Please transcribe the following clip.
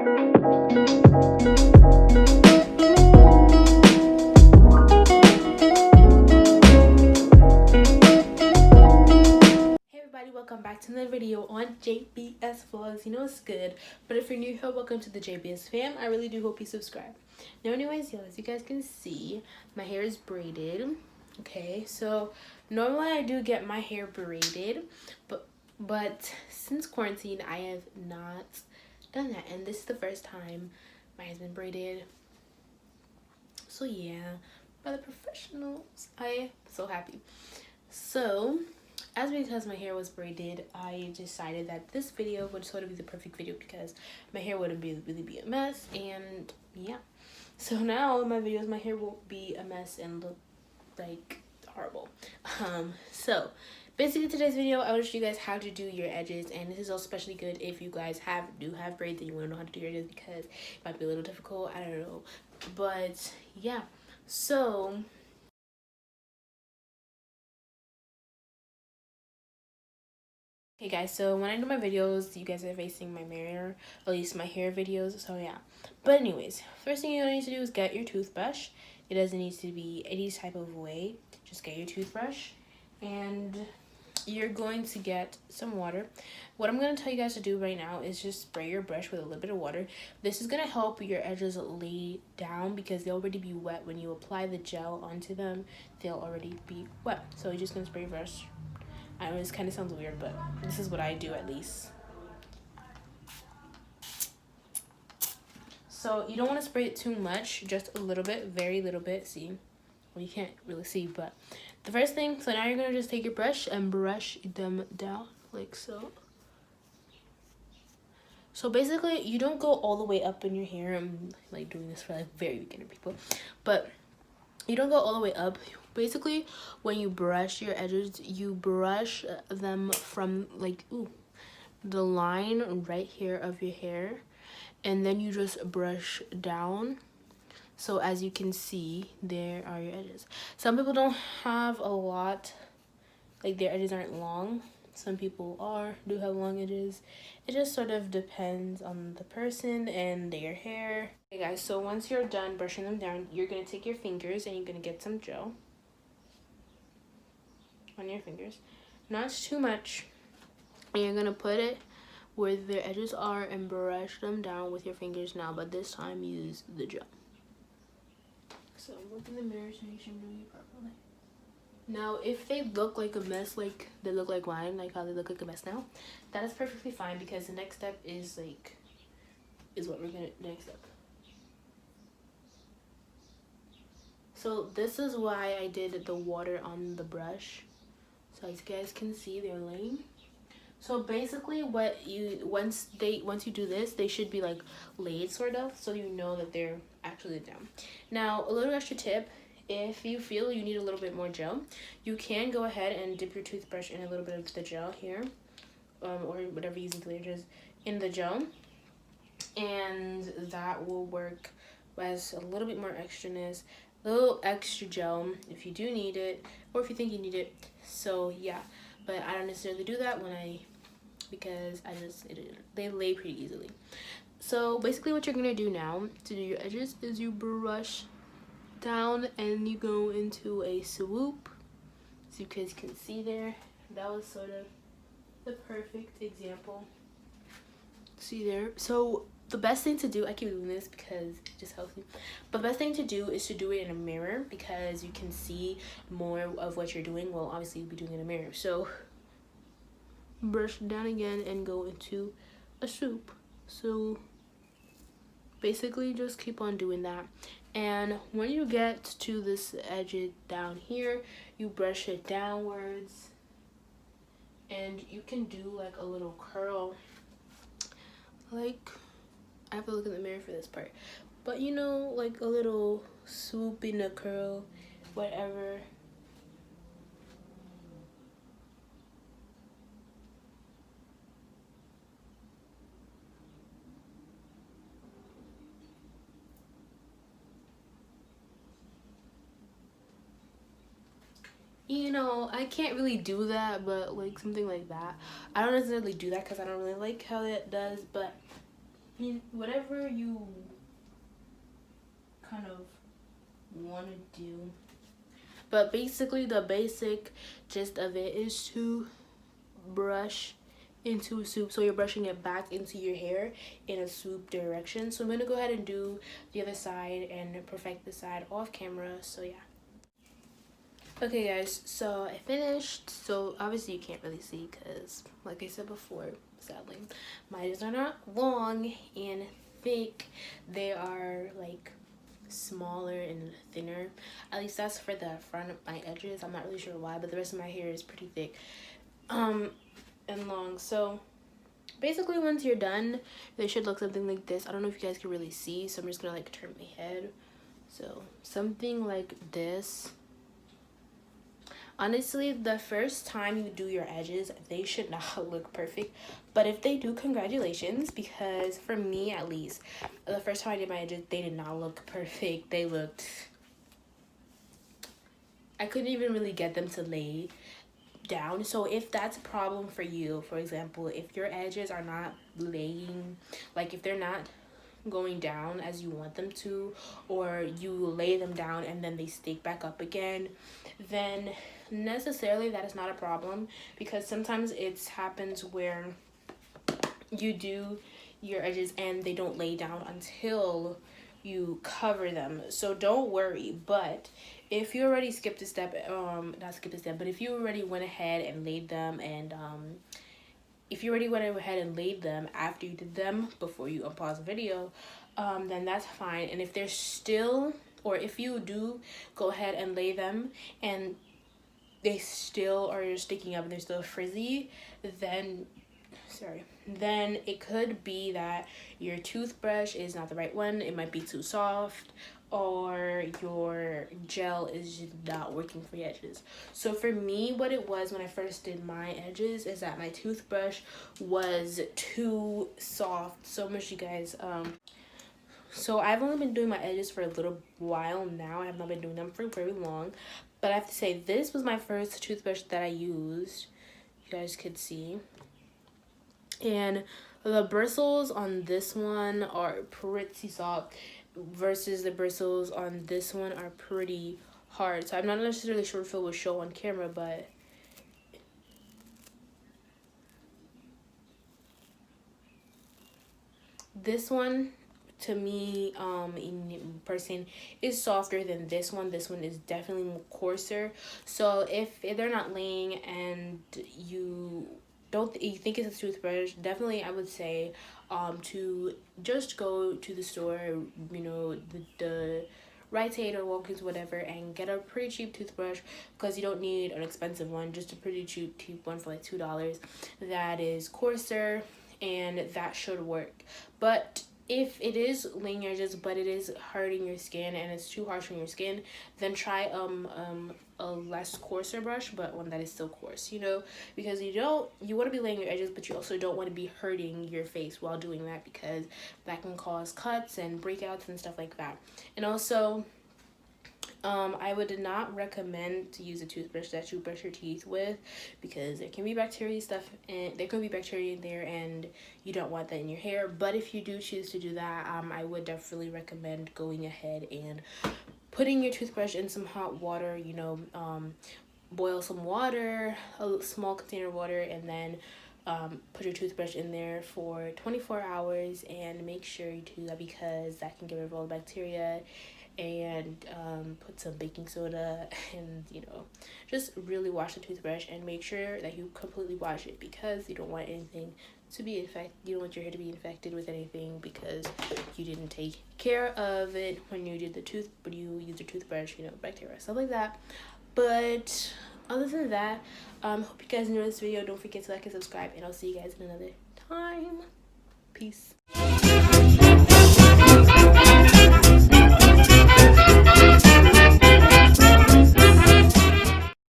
Welcome back to another video on JBS-Vlogs. You know it's good, but if you're new here, welcome to the JBS fam. I really do hope you subscribe. Now anyways, y'all, as you guys can see, my hair is braided. Okay, so normally I do get my hair braided, but since quarantine I have not done that, and this is the first time my hair's been braided. So yeah, by the professionals, I am so happy. So because my hair was braided, I decided that this video would sort of be the perfect video because my hair wouldn't really be a mess. And yeah, so now in my videos my hair won't be a mess and look like horrible. So basically today's video I want to show you guys how to do your edges, and this is also especially good if you guys do have braids and you want to know how to do your edges because it might be a little difficult, I don't know. But yeah, so hey guys, so when I do my videos, you guys are facing my mirror, at least my hair videos, so yeah. But anyways, first thing you need to do is get your toothbrush. It doesn't need to be any type of way. Just get your toothbrush, and you're going to get some water. What I'm going to tell you guys to do right now is just spray your brush with a little bit of water. This is going to help your edges lay down because they'll already be wet. When you apply the gel onto them, they'll already be wet. So you're just going to spray your brush. I know this kind of sounds weird, but this is what I do at least. So you don't want to spray it too much, just a little bit, very little bit. See, well, you can't really see, but the first thing, so now you're going to just take your brush and brush them down like so. So basically, you don't go all the way up in your hair. I'm like doing this for like very beginner people, but you don't go all the way up. Basically, when you brush your edges, you brush them from like the line right here of your hair, and then you just brush down. So as you can see, there are your edges. Some people don't have a lot, like their edges aren't long. Some people do have long edges. It just sort of depends on the person and their hair. Okay guys, so once you're done brushing them down, you're gonna take your fingers and you're gonna get some gel on your fingers, not too much, and you're gonna put it where their edges are and brush them down with your fingers now, but this time use the gel. So look in the mirror to make sure I'm doing it properly. Now if they look like a mess, like they look like mine, like how they look like a mess now, that is perfectly fine because the next step is what we're gonna next step. So this is why I did the water on the brush, so as you guys can see they're laying. So basically once you do this, they should be like laid sort of, so you know that they're actually down. Now a little extra tip, if you feel you need a little bit more gel, you can go ahead and dip your toothbrush in a little bit of the gel here, or whatever you're using to lay your edges in the gel, and that will work as a little bit more extraness, a little extra gel if you do need it or if you think you need it. So yeah, but I don't necessarily do that because they lay pretty easily. So basically what you're gonna do now to do your edges is you brush down and you go into a swoop, so you guys can see there. That was sort of the perfect example. See there? So the best thing to do, I keep doing this because it just helps me, but the best thing to do is to do it in a mirror because you can see more of what you're doing. Well, obviously you'll be doing it in a mirror. So brush down again and go into a swoop. So basically just keep on doing that, and when you get to this edge down here, you brush it downwards, and you can do like a little curl. Like, I have to look in the mirror for this part, but you know, like a little swoop in a curl, whatever. You know, I can't really do that, but like something like that. I don't necessarily do that because I don't really like how it does, but whatever you kind of want to do. But basically the basic gist of it is to brush into a swoop, so you're brushing it back into your hair in a swoop direction. So I'm gonna go ahead and do the other side and perfect the side off camera. So yeah. Okay guys, so I finished. So obviously you can't really see because like I said before, sadly my edges are not long and thick. They are like smaller and thinner. At least that's for the front of my edges. I'm not really sure why, but the rest of my hair is pretty thick and long. So basically once you're done, they should look something like this. I don't know if you guys can really see, so I'm just gonna like turn my head. So something like this. Honestly, the first time you do your edges, they should not look perfect, but if they do, congratulations, because for me at least, the first time I did my edges, they did not look perfect. They looked, I couldn't even really get them to lay down. So if that's a problem for you, for example, if your edges are not laying, like if they're not going down as you want them to, or you lay them down and then they stick back up again, then necessarily that is not a problem, because sometimes it happens where you do your edges and they don't lay down until you cover them. So don't worry. But if you already skipped a step, not skipped a step, but if you already went ahead and laid them, and if you already went ahead and laid them after you did them before you unpause the video, then that's fine. And if they're still, or if you do go ahead and lay them and they still are sticking up and they're still frizzy, then it could be that your toothbrush is not the right one. It might be too soft, or your gel is just not working for your edges. So for me, what it was when I first did my edges is that my toothbrush was too soft. So much, you guys. So I've only been doing my edges for a little while now. I have not been doing them for very long, but I have to say this was my first toothbrush that I used. You guys could see. And the bristles on this one are pretty soft versus the bristles on this one are pretty hard. So I'm not necessarily sure if it will show on camera, but this one to me in person is softer than this one. This one is definitely more coarser. So if they're not laying and you think it's a toothbrush, definitely I would say to just go to the store, you know, the Rite Aid or Walgreens, whatever, and get a pretty cheap toothbrush, because you don't need an expensive one, just a pretty cheap one for like $2 that is coarser, and that should work. But if it is laying your edges but it is hurting your skin and it's too harsh on your skin, then try a less coarser brush, but one that is still coarse, you know, because you want to be laying your edges, but you also don't want to be hurting your face while doing that, because that can cause cuts and breakouts and stuff like that. And also I would not recommend to use a toothbrush that you brush your teeth with, because there can be bacteria stuff, and there could be bacteria in there, and you don't want that in your hair. But if you do choose to do that, I would definitely recommend going ahead and putting your toothbrush in some hot water. You know, boil some water, a small container of water, and then put your toothbrush in there for 24 hours and make sure you do that, because that can get rid of all the bacteria. And put some baking soda, and you know, just really wash the toothbrush and make sure that you completely wash it, because you don't want anything to be infected. You don't want your hair to be infected with anything because you didn't take care of it when you used the toothbrush, you know, bacteria, stuff like that. But other than that, hope you guys enjoyed this video. Don't forget to like and subscribe, and I'll see you guys in another time. Peace.